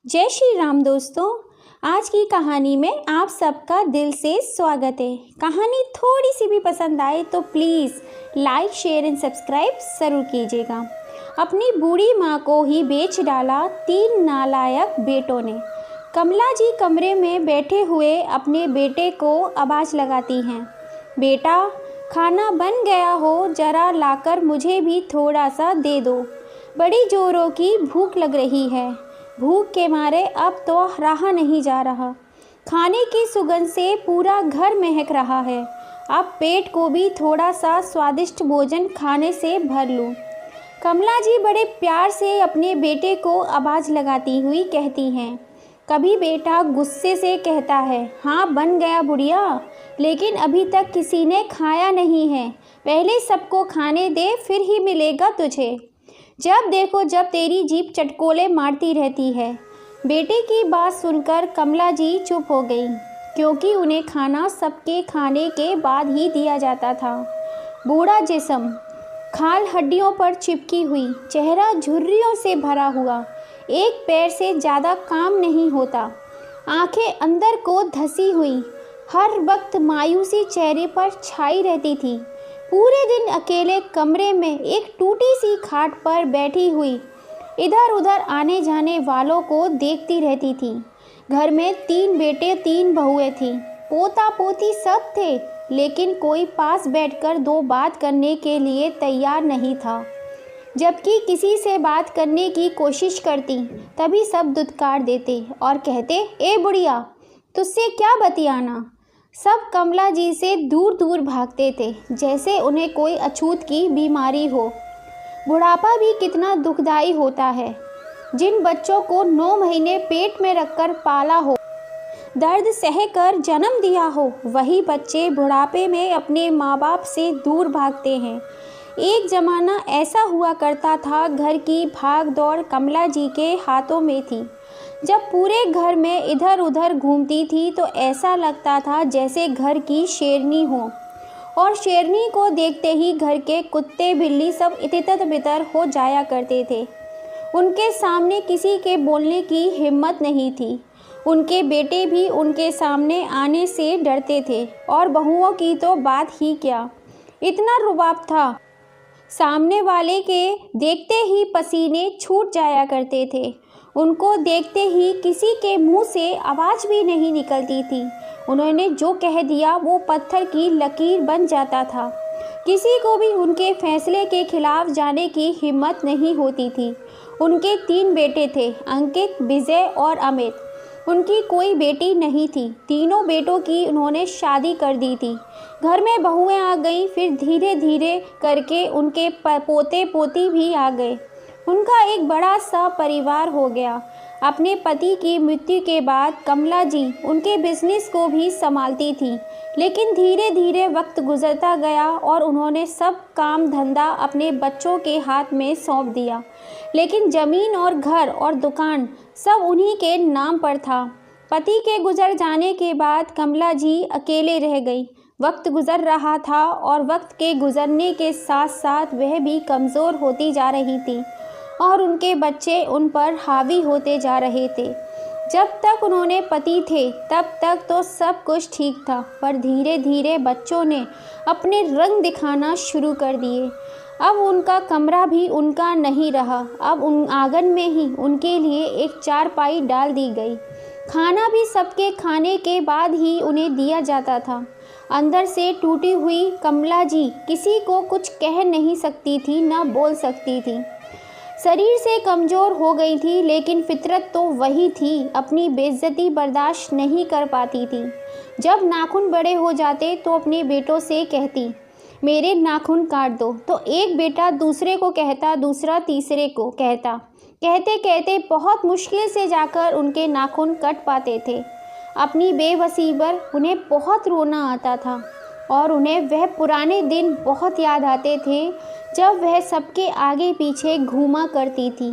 जय श्री राम दोस्तों। आज की कहानी में आप सबका दिल से स्वागत है। कहानी थोड़ी सी भी पसंद आए तो please like share and subscribe ज़रूर कीजिएगा। अपनी बूढ़ी माँ को ही बेच डाला 3 नालायक बेटों ने। कमला जी कमरे में बैठे हुए अपने बेटे को आवाज़ लगाती हैं, बेटा खाना बन गया हो, ज़रा लाकर मुझे भी थोड़ा सा दे दो। बड़ी जोरों की भूख लग रही है। भूख के मारे अब तो रहा नहीं जा रहा। खाने की सुगंध से पूरा घर महक रहा है। अब पेट को भी थोड़ा सा स्वादिष्ट भोजन खाने से भर लूं। कमला जी बड़े प्यार से अपने बेटे को आवाज़ लगाती हुई कहती हैं। कभी बेटा गुस्से से कहता है, हाँ बन गया बुढ़िया, लेकिन अभी तक किसी ने खाया नहीं है। पहले सबको खाने दे, फिर ही मिलेगा तुझे। जब देखो जब तेरी जीभ चटकोले मारती रहती है। बेटे की बात सुनकर कमला जी चुप हो गई, क्योंकि उन्हें खाना सबके खाने के बाद ही दिया जाता था। बूढ़ा जिस्म, खाल हड्डियों पर चिपकी हुई, चेहरा झुर्रियों से भरा हुआ, एक पैर से ज़्यादा काम नहीं होता, आंखें अंदर को धसी हुई, हर वक्त मायूसी चेहरे पर छाई रहती थी। पूरे दिन अकेले कमरे में एक टूटी सी खाट पर बैठी हुई इधर उधर आने जाने वालों को देखती रहती थी। घर में 3 बेटे 3 बहुएं थीं। पोता पोती सब थे, लेकिन कोई पास बैठकर 2 बात करने के लिए तैयार नहीं था। जबकि किसी से बात करने की कोशिश करती तभी सब दुत्कार देते और कहते, ए बुढ़िया तुझसे क्या बतियाना। सब कमला जी से दूर दूर भागते थे, जैसे उन्हें कोई अछूत की बीमारी हो। बुढ़ापा भी कितना दुखदाई होता है। जिन बच्चों को 9 महीने पेट में रखकर पाला हो, दर्द सहकर जन्म दिया हो, वही बच्चे बुढ़ापे में अपने माँ बाप से दूर भागते हैं। एक ज़माना ऐसा हुआ करता था, घर की भाग दौड़ कमला जी के हाथों में थी। जब पूरे घर में इधर उधर घूमती थी तो ऐसा लगता था जैसे घर की शेरनी हो, और शेरनी को देखते ही घर के कुत्ते बिल्ली सब इतर बितर हो जाया करते थे। उनके सामने किसी के बोलने की हिम्मत नहीं थी। उनके बेटे भी उनके सामने आने से डरते थे, और बहुओं की तो बात ही क्या, इतना रुबाब था। सामने वाले के देखते ही पसीने छूट जाया करते थे। उनको देखते ही किसी के मुंह से आवाज़ भी नहीं निकलती थी। उन्होंने जो कह दिया वो पत्थर की लकीर बन जाता था। किसी को भी उनके फैसले के खिलाफ जाने की हिम्मत नहीं होती थी। उनके 3 बेटे थे, अंकित, विजय और अमित। उनकी कोई बेटी नहीं थी। तीनों बेटों की उन्होंने शादी कर दी थी। घर में बहुएं आ गईं, फिर धीरे धीरे करके उनके पोते पोती भी आ गए। उनका एक बड़ा सा परिवार हो गया। अपने पति की मृत्यु के बाद कमला जी उनके बिजनेस को भी संभालती थी, लेकिन धीरे धीरे वक्त गुजरता गया और उन्होंने सब काम धंधा अपने बच्चों के हाथ में सौंप दिया। लेकिन ज़मीन और घर और दुकान सब उन्हीं के नाम पर था। पति के गुजर जाने के बाद कमला जी अकेले रह गई। वक्त गुजर रहा था और वक्त के गुजरने के साथ साथ वह भी कमज़ोर होती जा रही थी, और उनके बच्चे उन पर हावी होते जा रहे थे। जब तक उन्होंने पति थे तब तक तो सब कुछ ठीक था, पर धीरे धीरे बच्चों ने अपने रंग दिखाना शुरू कर दिए। अब उनका कमरा भी उनका नहीं रहा। अब उन आंगन में ही उनके लिए एक चारपाई डाल दी गई। खाना भी सबके खाने के बाद ही उन्हें दिया जाता था। अंदर से टूटी हुई कमला जी किसी को कुछ कह नहीं सकती थी, ना बोल सकती थी। शरीर से कमज़ोर हो गई थी, लेकिन फितरत तो वही थी। अपनी बेइज्जती बर्दाश्त नहीं कर पाती थी। जब नाखून बड़े हो जाते तो अपने बेटों से कहती, मेरे नाखून काट दो, तो एक बेटा दूसरे को कहता, दूसरा तीसरे को कहता। कहते कहते बहुत मुश्किल से जाकर उनके नाखून कट पाते थे। अपनी बेबसी पर उन्हें बहुत रोना आता था, और उन्हें वह पुराने दिन बहुत याद आते थे जब वह सबके आगे पीछे घूमा करती थी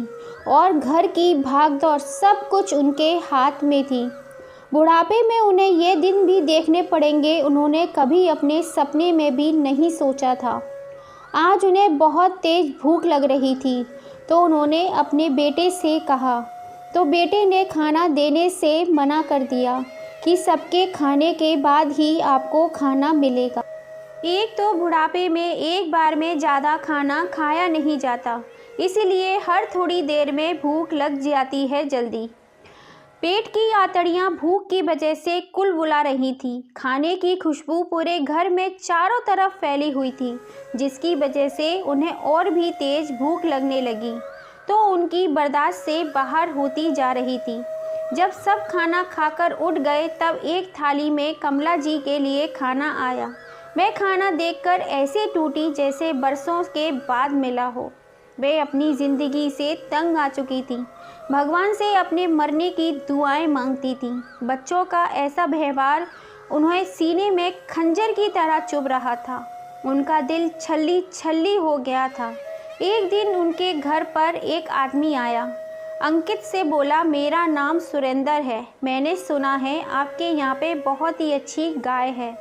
और घर की भागदौड़ सब कुछ उनके हाथ में थी। बुढ़ापे में उन्हें ये दिन भी देखने पड़ेंगे, उन्होंने कभी अपने सपने में भी नहीं सोचा था। आज उन्हें बहुत तेज भूख लग रही थी, तो उन्होंने अपने बेटे से कहा, तो बेटे ने खाना देने से मना कर दिया कि सबके खाने के बाद ही आपको खाना मिलेगा। एक तो बुढ़ापे में एक बार में ज़्यादा खाना खाया नहीं जाता, इसीलिए हर थोड़ी देर में भूख लग जाती है जल्दी। पेट की आंतड़ियाँ भूख की वजह से कुलबुला रही थी। खाने की खुशबू पूरे घर में चारों तरफ फैली हुई थी, जिसकी वजह से उन्हें और भी तेज भूख लगने लगी, तो उनकी बर्दाश्त से बाहर होती जा रही थी। जब सब खाना खाकर उठ गए तब एक थाली में कमला जी के लिए खाना आया। वह खाना देखकर ऐसे टूटी जैसे बरसों के बाद मिला हो। वे अपनी ज़िंदगी से तंग आ चुकी थी, भगवान से अपने मरने की दुआएं मांगती थी। बच्चों का ऐसा व्यवहार उन्हें सीने में खंजर की तरह चुभ रहा था। उनका दिल छल्ली छल्ली हो गया था। एक दिन उनके घर पर एक आदमी आया। अंकित से बोला, मेरा नाम सुरेंद्र है। मैंने सुना है आपके यहाँ पे बहुत ही अच्छी गाय है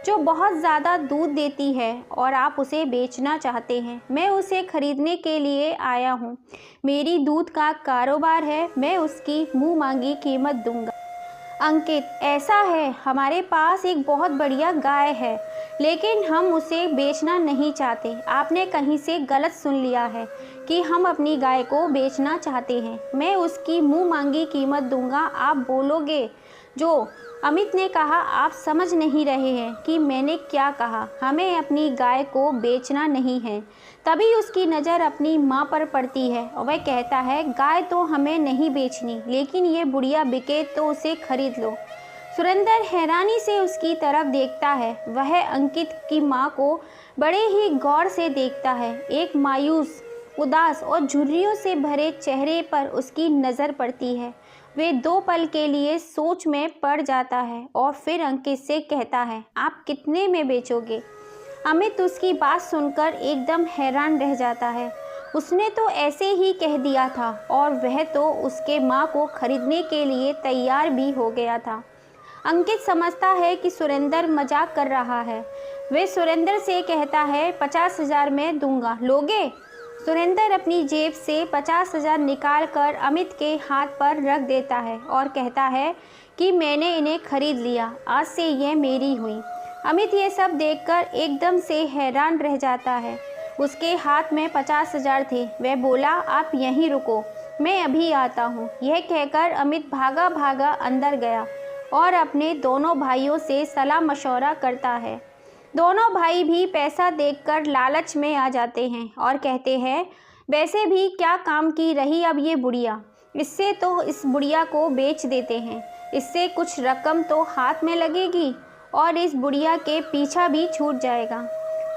जो बहुत ज़्यादा दूध देती है और आप उसे बेचना चाहते हैं। मैं उसे खरीदने के लिए आया हूँ। मेरी दूध का कारोबार है, मैं उसकी मुँह मांगी कीमत दूंगा। अंकित, ऐसा है, हमारे पास एक बहुत बढ़िया गाय है, लेकिन हम उसे बेचना नहीं चाहते। आपने कहीं से गलत सुन लिया है कि हम अपनी गाय को बेचना चाहते हैं। मैं उसकी मुँह मांगी कीमत दूंगा, आप बोलोगे जो। अमित ने कहा, आप समझ नहीं रहे हैं कि मैंने क्या कहा। हमें अपनी गाय को बेचना नहीं है। तभी उसकी नज़र अपनी माँ पर पड़ती है और वह कहता है, गाय तो हमें नहीं बेचनी, लेकिन ये बुढ़िया बिके तो उसे खरीद लो। सुरेंद्र हैरानी से उसकी तरफ देखता है। वह अंकित की माँ को बड़े ही गौर से देखता है। एक मायूस, उदास और झुर्रियों से भरे चेहरे पर उसकी नज़र पड़ती है। वे 2 पल के लिए सोच में पड़ जाता है और फिर अंकित से कहता है, आप कितने में बेचोगे? अमित उसकी बात सुनकर एकदम हैरान रह जाता है। उसने तो ऐसे ही कह दिया था और वह तो उसके माँ को खरीदने के लिए तैयार भी हो गया था। अंकित समझता है कि सुरेंद्र मजाक कर रहा है। वे सुरेंद्र से कहता है, 50,000 में दूंगा, लोगे? सुरेंद्र अपनी जेब से 50,000 निकाल कर अमित के हाथ पर रख देता है और कहता है कि मैंने इन्हें खरीद लिया, आज से यह मेरी हुई। अमित ये सब देखकर एकदम से हैरान रह जाता है। उसके हाथ में 50,000 थे। वह बोला, आप यहीं रुको, मैं अभी आता हूँ। यह कहकर अमित भागा भागा अंदर गया और अपने दोनों भाइयों से सलाह मशवरा करता है। दोनों भाई भी पैसा देखकर लालच में आ जाते हैं और कहते हैं, वैसे भी क्या काम की रही अब ये बुढ़िया, इससे तो इस बुढ़िया को बेच देते हैं, इससे कुछ रकम तो हाथ में लगेगी और इस बुढ़िया के पीछा भी छूट जाएगा।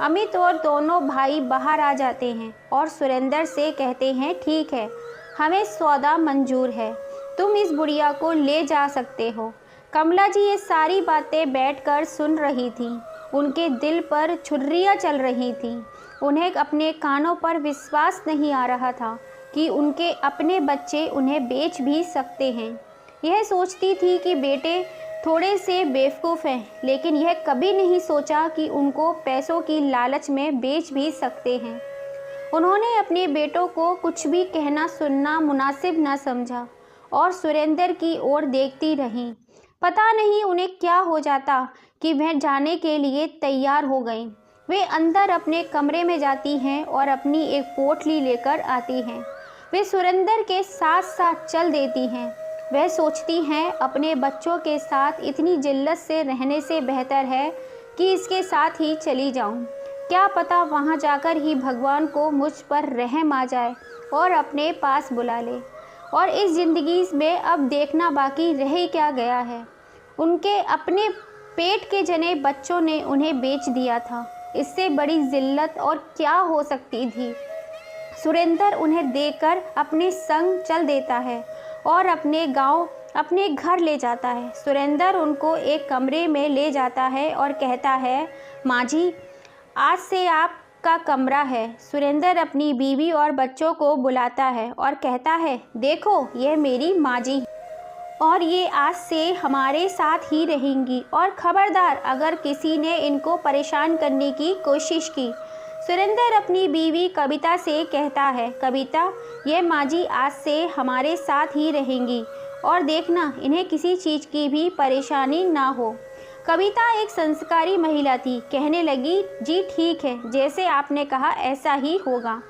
अमित और दोनों भाई बाहर आ जाते हैं और सुरेंद्र से कहते हैं, ठीक है, हमें सौदा मंजूर है, तुम इस बुढ़िया को ले जा सकते हो। कमला जी ये सारी बातें बैठकर सुन रही थी। उनके दिल पर छुर्रियाँ चल रही थीं। उन्हें अपने कानों पर विश्वास नहीं आ रहा था कि उनके अपने बच्चे उन्हें बेच भी सकते हैं। यह सोचती थी कि बेटे थोड़े से बेवकूफ़ हैं, लेकिन यह कभी नहीं सोचा कि उनको पैसों की लालच में बेच भी सकते हैं। उन्होंने अपने बेटों को कुछ भी कहना सुनना मुनासिब न समझा और सुरेंद्र की ओर देखती रहीं। पता नहीं उन्हें क्या हो जाता कि वह जाने के लिए तैयार हो गईं। वे अंदर अपने कमरे में जाती हैं और अपनी एक पोटली लेकर आती हैं। वे सुरेंद्र के साथ साथ चल देती हैं। वह सोचती हैं, अपने बच्चों के साथ इतनी जिल्लत से रहने से बेहतर है कि इसके साथ ही चली जाऊं। क्या पता वहां जाकर ही भगवान को मुझ पर रहम आ जाए और अपने पास बुला ले। और इस ज़िंदगी में अब देखना बाकी रह ही क्या गया है। उनके अपने पेट के जने बच्चों ने उन्हें बेच दिया था। इससे बड़ी जिल्लत और क्या हो सकती थी। सुरेंद्र उन्हें देखकर अपने संग चल देता है और अपने गांव, अपने घर ले जाता है। सुरेंद्र उनको एक कमरे में ले जाता है और कहता है, माँ जी, आज से आपका कमरा है। सुरेंद्र अपनी बीवी और बच्चों को बुलाता है और कहता है, देखो यह मेरी माँ जी और ये आज से हमारे साथ ही रहेंगी और ख़बरदार अगर किसी ने इनको परेशान करने की कोशिश की सुरेंद्र अपनी बीवी कविता से कहता है, कविता, ये माँ जी आज से हमारे साथ ही रहेंगी और देखना इन्हें किसी चीज़ की भी परेशानी ना हो। कविता एक संस्कारी महिला थी, कहने लगी, जी ठीक है, जैसे आपने कहा ऐसा ही होगा।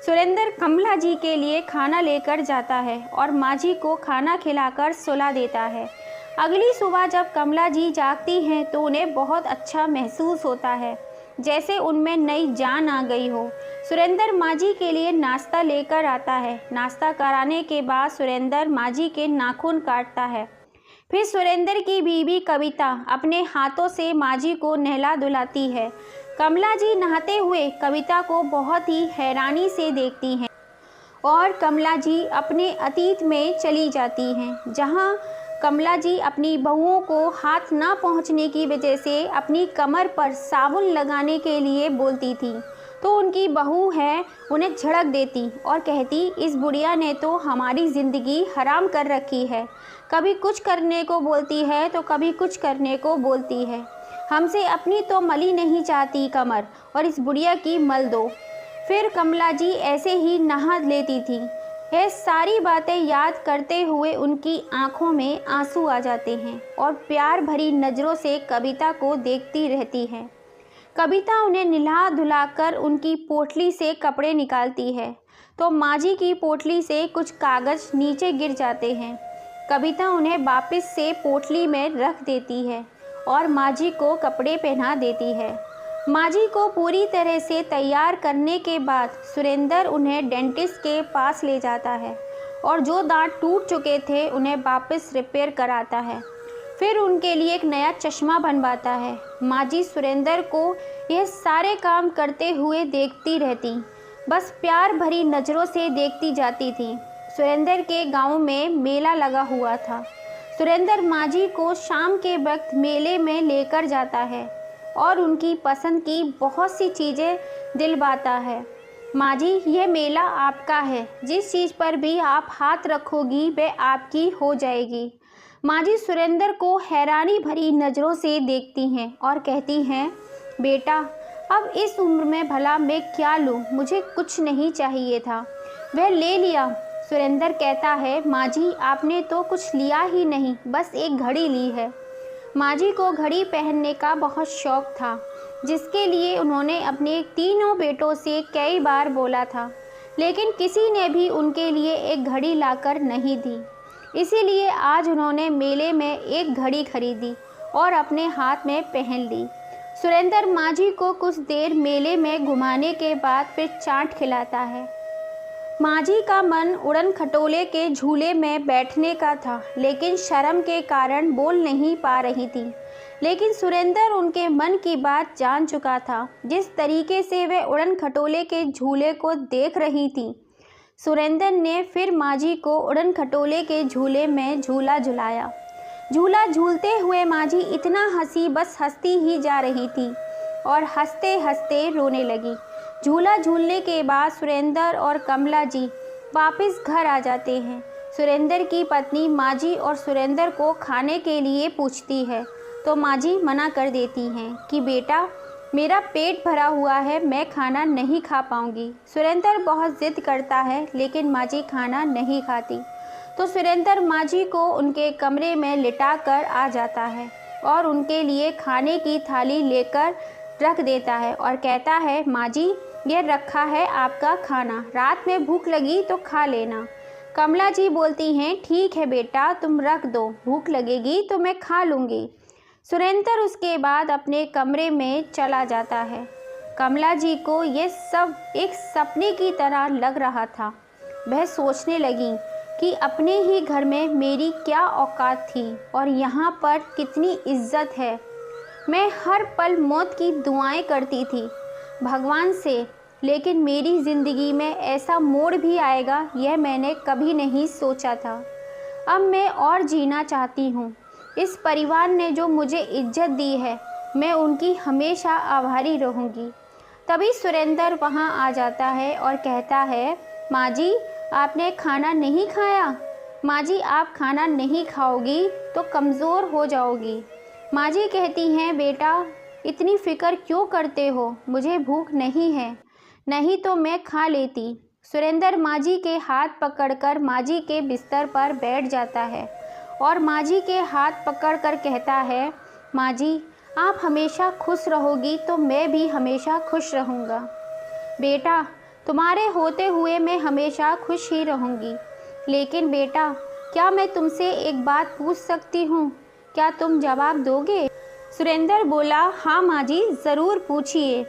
सुरेंद्र कमला जी के लिए खाना लेकर जाता है और माँ जी को खाना खिलाकर सुला देता है। अगली सुबह जब कमला जी जागती हैं तो उन्हें बहुत अच्छा महसूस होता है, जैसे उनमें नई जान आ गई हो। सुरेंद्र माँ जी के लिए नाश्ता लेकर आता है। नाश्ता कराने के बाद सुरेंद्र माँ जी के नाखून काटता है। फिर सुरेंद्र की बीवी कविता अपने हाथों से माँ जी को नहला धुलाती है। कमला जी नहाते हुए कविता को बहुत ही हैरानी से देखती हैं और कमला जी अपने अतीत में चली जाती हैं, जहां कमला जी अपनी बहुओं को हाथ ना पहुंचने की वजह से अपनी कमर पर साबुन लगाने के लिए बोलती थी, तो उनकी बहू है उन्हें झड़क देती और कहती, इस बुढ़िया ने तो हमारी ज़िंदगी हराम कर रखी है, कभी कुछ करने को बोलती है तो कभी कुछ करने को बोलती है। हमसे अपनी तो मली नहीं चाहती कमर और इस बुढ़िया की मल दो। फिर कमला जी ऐसे ही नहा लेती थी। यह सारी बातें याद करते हुए उनकी आंखों में आंसू आ जाते हैं और प्यार भरी नज़रों से कविता को देखती रहती हैं। कविता उन्हें नहला धुलाकर उनकी पोटली से कपड़े निकालती है तो माँ जी की पोटली से कुछ कागज़ नीचे गिर जाते हैं। कविता उन्हें वापस से पोटली में रख देती है और माँ जी को कपड़े पहना देती है। माँ जी को पूरी तरह से तैयार करने के बाद सुरेंद्र उन्हें डेंटिस्ट के पास ले जाता है और जो दांत टूट चुके थे उन्हें वापस रिपेयर कराता है। फिर उनके लिए एक नया चश्मा बनवाता है। माँ जी सुरेंद्र को यह सारे काम करते हुए देखती रहती, बस प्यार भरी नज़रों से देखती जाती थी। सुरेंद्र के गांव में मेला लगा हुआ था। सुरेंद्र माँ जी को शाम के वक्त मेले में लेकर जाता है और उनकी पसंद की बहुत सी चीज़ें दिलवाता है। माँ जी, यह मेला आपका है, जिस चीज़ पर भी आप हाथ रखोगी वह आपकी हो जाएगी। माँ जी सुरेंद्र को हैरानी भरी नज़रों से देखती हैं और कहती हैं, बेटा, अब इस उम्र में भला मैं क्या लूँ, मुझे कुछ नहीं चाहिए था, वह ले लिया। सुरेंद्र कहता है, माँ जी आपने तो कुछ लिया ही नहीं, बस एक घड़ी ली है। माँ जी को घड़ी पहनने का बहुत शौक़ था, जिसके लिए उन्होंने अपने तीनों बेटों से कई बार बोला था, लेकिन किसी ने भी उनके लिए एक घड़ी लाकर नहीं दी। इसीलिए आज उन्होंने मेले में एक घड़ी खरीदी और अपने हाथ में पहन ली। सुरेंद्र माँ जी को कुछ देर मेले में घुमाने के बाद फिर चाट खिलाता है। माँ जी का मन उड़न खटोले के झूले में बैठने का था, लेकिन शर्म के कारण बोल नहीं पा रही थी। लेकिन सुरेंद्र उनके मन की बात जान चुका था। जिस तरीके से वह उड़न खटोले के झूले को देख रही थी, सुरेंद्र ने फिर माँ जी को उड़न खटोले के झूले में झूला झुलाया। झूला झूलते हुए माँ जी इतना हंसी, बस हंसती ही जा रही थी और हंसते हंसते रोने लगी। झूला झूलने के बाद सुरेंद्र और कमला जी वापस घर आ जाते हैं। सुरेंद्र की पत्नी माँ जी और सुरेंद्र को खाने के लिए पूछती है, तो माँ जी मना कर देती हैं कि बेटा, मेरा पेट भरा हुआ है, मैं खाना नहीं खा पाऊँगी। सुरेंद्र बहुत ज़िद करता है, लेकिन माँ जी खाना नहीं खाती, तो सुरेंद्र माँ जी को उनके कमरे में लिटा कर आ जाता है और उनके लिए खाने की थाली लेकर रख देता है और कहता है, माँ जी, यह रखा है आपका खाना, रात में भूख लगी तो खा लेना। कमला जी बोलती हैं, ठीक है बेटा, तुम रख दो, भूख लगेगी तो मैं खा लूँगी। सुरेंद्र उसके बाद अपने कमरे में चला जाता है। कमला जी को ये सब एक सपने की तरह लग रहा था। वह सोचने लगी कि अपने ही घर में मेरी क्या औकात थी और यहाँ पर कितनी इज्जत है। मैं हर पल मौत की दुआएं करती थी भगवान से, लेकिन मेरी ज़िंदगी में ऐसा मोड़ भी आएगा यह मैंने कभी नहीं सोचा था। अब मैं और जीना चाहती हूँ। इस परिवार ने जो मुझे इज्जत दी है, मैं उनकी हमेशा आभारी रहूँगी। तभी सुरेंद्र वहाँ आ जाता है और कहता है, माँ जी, आपने खाना नहीं खाया? माँ जी, आप खाना नहीं खाओगी तो कमज़ोर हो जाओगी। माँ जी कहती हैं, बेटा, इतनी फ़िक्र क्यों करते हो? मुझे भूख नहीं है, नहीं तो मैं खा लेती। सुरेंद्र माँ जी के हाथ पकड़कर माँ जी के बिस्तर पर बैठ जाता है और माँ जी के हाथ पकड़कर कहता है, माँ जी आप हमेशा खुश रहोगी तो मैं भी हमेशा खुश रहूँगा। बेटा तुम्हारे होते हुए मैं हमेशा खुश ही रहूँगी। लेकिन बेटा क्या मैं तुमसे एक बात पूछ सकती हूँ? क्या तुम जवाब दोगे? सुरेंद्र बोला, हाँ माँ जी ज़रूर पूछिए।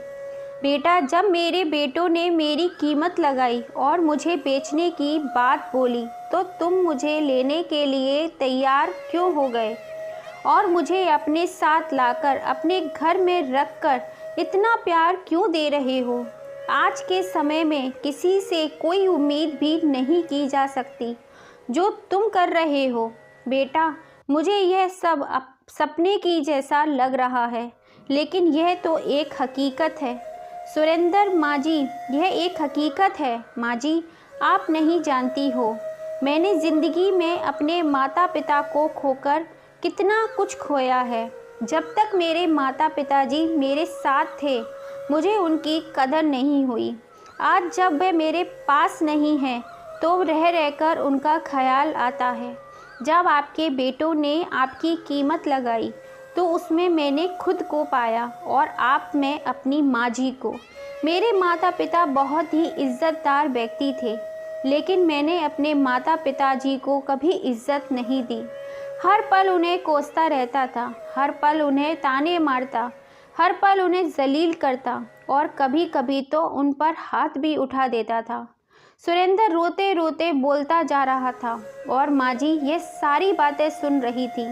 बेटा जब मेरे बेटों ने मेरी कीमत लगाई और मुझे बेचने की बात बोली तो तुम मुझे लेने के लिए तैयार क्यों हो गए और मुझे अपने साथ लाकर अपने घर में रखकर इतना प्यार क्यों दे रहे हो? आज के समय में किसी से कोई उम्मीद भी नहीं की जा सकती जो तुम कर रहे हो। बेटा मुझे यह सब सपने की जैसा लग रहा है, लेकिन यह तो एक हकीकत है। सुरेंद्र माँ जी यह एक हकीकत है माँ जी, आप नहीं जानती हो मैंने ज़िंदगी में अपने माता पिता को खोकर कितना कुछ खोया है। जब तक मेरे माता पिताजी मेरे साथ थे मुझे उनकी कदर नहीं हुई। आज जब वे मेरे पास नहीं हैं तो रह रहकर उनका ख्याल आता है। जब आपके बेटों ने आपकी कीमत लगाई तो उसमें मैंने खुद को पाया और आप में अपनी माँ जी को। मेरे माता पिता बहुत ही इज़्ज़तदार व्यक्ति थे, लेकिन मैंने अपने माता पिताजी को कभी इज़्ज़त नहीं दी। हर पल उन्हें कोसता रहता था, हर पल उन्हें ताने मारता, हर पल उन्हें जलील करता और कभी कभी तो उन पर हाथ भी उठा देता था। सुरेंद्र रोते रोते बोलता जा रहा था और माँ जी ये सारी बातें सुन रही थी।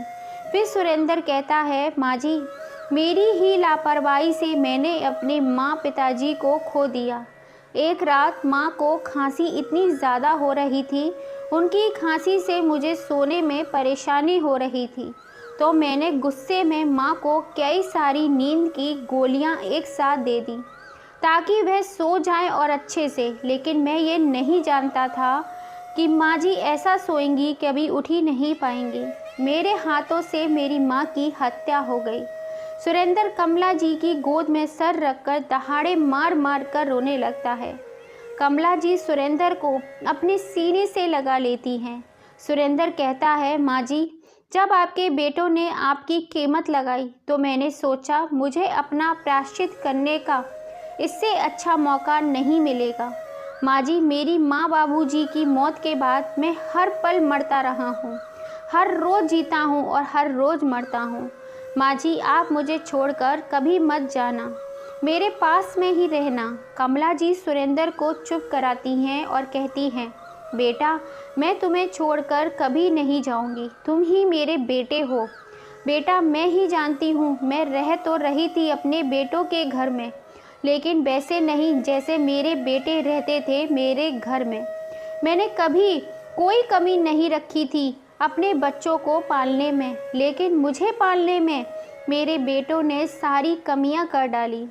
फिर सुरेंद्र कहता है, माँ जी मेरी ही लापरवाही से मैंने अपने माँ पिताजी को खो दिया। एक रात माँ को खांसी इतनी ज़्यादा हो रही थी, उनकी खांसी से मुझे सोने में परेशानी हो रही थी, तो मैंने गुस्से में माँ को कई सारी नींद की गोलियाँ एक साथ दे दी ताकि वह सो जाएं और अच्छे से। लेकिन मैं ये नहीं जानता था कि माँ जी ऐसा सोएंगी कभी उठ ही नहीं पाएंगी। मेरे हाथों से मेरी माँ की हत्या हो गई। सुरेंद्र कमला जी की गोद में सर रखकर दहाड़े मार मार कर रोने लगता है। कमला जी सुरेंद्र को अपने सीने से लगा लेती हैं। सुरेंद्र कहता है, माँ जी जब आपके बेटों ने आपकी कीमत लगाई तो मैंने सोचा मुझे अपना प्रायश्चित करने का इससे अच्छा मौका नहीं मिलेगा। माँ जी मेरी माँ बाबूजी की मौत के बाद मैं हर पल मरता रहा हूँ, हर रोज़ जीता हूँ और हर रोज़ मरता हूँ। माँ जी आप मुझे छोड़कर कभी मत जाना, मेरे पास में ही रहना। कमला जी सुरेंद्र को चुप कराती हैं और कहती हैं, बेटा मैं तुम्हें छोड़कर कभी नहीं जाऊंगी, तुम ही मेरे बेटे हो। बेटा मैं ही जानती हूँ मैं रह तो रही थी अपने बेटों के घर में, लेकिन वैसे नहीं जैसे मेरे बेटे रहते थे मेरे घर में। मैंने कभी कोई कमी नहीं रखी थी अपने बच्चों को पालने में, लेकिन मुझे पालने में मेरे बेटों ने सारी कमियां कर डाली।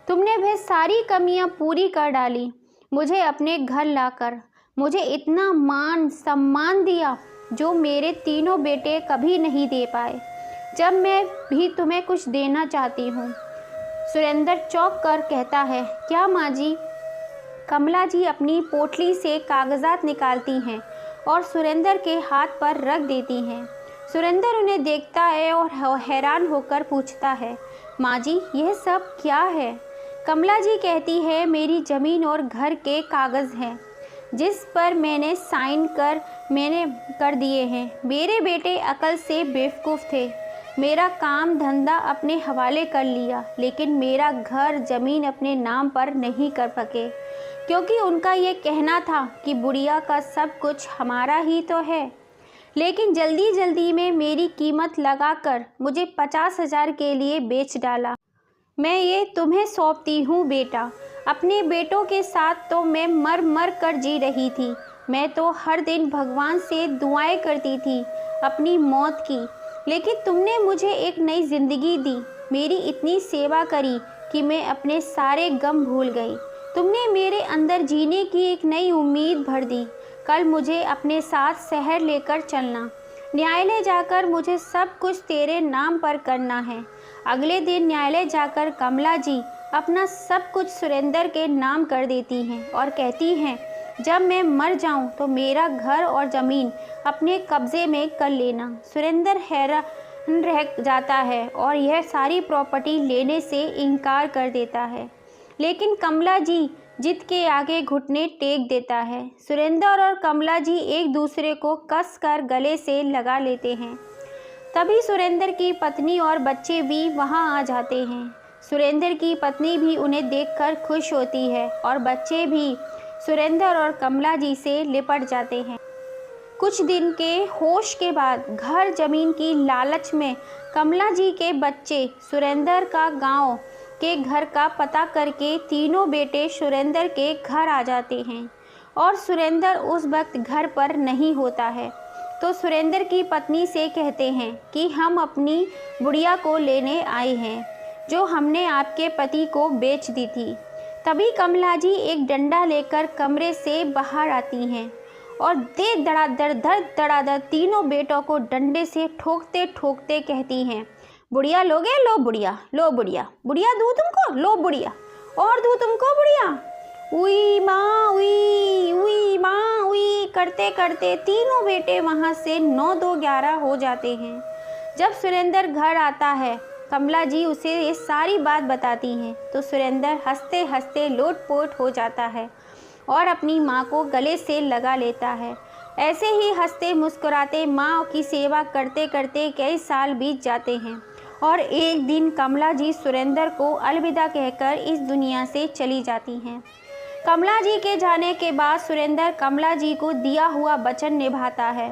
तुमने वह सारी कमियां पूरी कर डाली। मुझे अपने घर लाकर मुझे इतना मान सम्मान दिया जो मेरे तीनों बेटे कभी नहीं दे पाए। जब मैं भी तुम्हें कुछ देना चाहती हूँ। सुरेंद्र चौंक कर कहता है, क्या माँ जी? कमला जी अपनी पोटली से कागजात निकालती हैं और सुरेंद्र के हाथ पर रख देती हैं। सुरेंद्र उन्हें देखता है और हैरान होकर पूछता है, माँ जी यह सब क्या है? कमला जी कहती है, मेरी ज़मीन और घर के कागज़ हैं जिस पर मैंने साइन कर दिए हैं। मेरे बेटे अकल से बेवकूफ़ थे, मेरा काम धंधा अपने हवाले कर लिया, लेकिन मेरा घर ज़मीन अपने नाम पर नहीं कर सके, क्योंकि उनका ये कहना था कि बुढ़िया का सब कुछ हमारा ही तो है। लेकिन जल्दी जल्दी में मेरी कीमत लगाकर मुझे 50,000 के लिए बेच डाला। मैं ये तुम्हें सौंपती हूँ बेटा। अपने बेटों के साथ तो मैं मर मर कर जी रही थी। मैं तो हर दिन भगवान से दुआएं करती थी अपनी मौत की, लेकिन तुमने मुझे एक नई ज़िंदगी दी, मेरी इतनी सेवा करी कि मैं अपने सारे गम भूल गई। तुमने मेरे अंदर जीने की एक नई उम्मीद भर दी। कल मुझे अपने साथ शहर लेकर चलना, न्यायालय जाकर मुझे सब कुछ तेरे नाम पर करना है। अगले दिन न्यायालय जाकर कमला जी अपना सब कुछ सुरेंद्र के नाम कर देती हैं और कहती हैं, जब मैं मर जाऊं तो मेरा घर और ज़मीन अपने कब्ज़े में कर लेना। सुरेंद्र हैरान रह जाता है और यह सारी प्रॉपर्टी लेने से इनकार कर देता है, लेकिन कमला जी जिद के आगे घुटने टेक देता है। सुरेंद्र और कमला जी एक दूसरे को कस कर गले से लगा लेते हैं। तभी सुरेंद्र की पत्नी और बच्चे भी वहां आ जाते हैं। सुरेंद्र की पत्नी भी उन्हें देखकर खुश होती है और बच्चे भी सुरेंद्र और कमला जी से लिपट जाते हैं। कुछ दिन के होश के बाद घर ज़मीन की लालच में कमला जी के बच्चे सुरेंद्र का गांव के घर का पता करके तीनों बेटे सुरेंद्र के घर आ जाते हैं और सुरेंद्र उस वक्त घर पर नहीं होता है। तो सुरेंद्र की पत्नी से कहते हैं कि हम अपनी बुढ़िया को लेने आए हैं जो हमने आपके पति को बेच दी थी। तभी कमला जी एक डंडा लेकर कमरे से बाहर आती हैं और दे धड़ाधड़ तीनों बेटों को डंडे से ठोकते ठोकते कहती हैं, बुढ़िया लोगे? लो बुढ़िया, लो बुढ़िया, बुढ़िया दूँ तुमको, लो बुढ़िया, और दूँ तुमको बुढ़िया। उई माँ उई, उई माँ उई करते करते तीनों बेटे वहाँ से 9 2 11 हो जाते हैं। जब सुरेंद्र घर आता है, कमला जी उसे ये सारी बात बताती हैं तो सुरेंद्र हंसते हंसते लोटपोट हो जाता है और अपनी माँ को गले से लगा लेता है। ऐसे ही हंसते मुस्कुराते माँ की सेवा करते करते कई साल बीत जाते हैं और एक दिन कमला जी सुरेंद्र को अलविदा कहकर इस दुनिया से चली जाती हैं। कमला जी के जाने के बाद सुरेंद्र कमला जी को दिया हुआ वचन निभाता है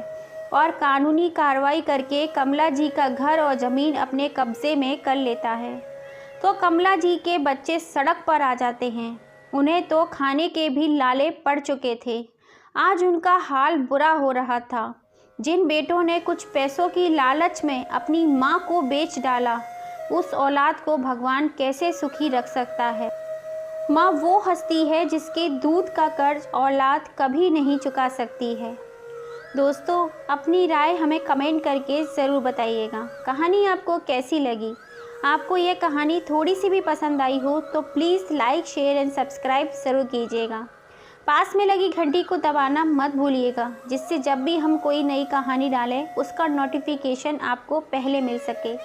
और कानूनी कार्रवाई करके कमला जी का घर और ज़मीन अपने कब्ज़े में कर लेता है। तो कमला जी के बच्चे सड़क पर आ जाते हैं। उन्हें तो खाने के भी लाले पड़ चुके थे। आज उनका हाल बुरा हो रहा था। जिन बेटों ने कुछ पैसों की लालच में अपनी माँ को बेच डाला, उस औलाद को भगवान कैसे सुखी रख सकता है। माँ वो हस्ती है जिसके दूध का कर्ज औलाद कभी नहीं चुका सकती है। दोस्तों, अपनी राय हमें कमेंट करके ज़रूर बताइएगा। कहानी आपको कैसी लगी? आपको ये कहानी थोड़ी सी भी पसंद आई हो तो please like, share and subscribe ज़रूर कीजिएगा। पास में लगी घंटी को दबाना मत भूलिएगा, जिससे जब भी हम कोई नई कहानी डालें उसका नोटिफिकेशन आपको पहले मिल सके।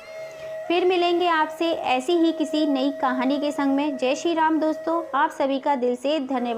फिर मिलेंगे आपसे ऐसी ही किसी नई कहानी के संग में। जय श्री राम दोस्तों, आप सभी का दिल से धन्यवाद।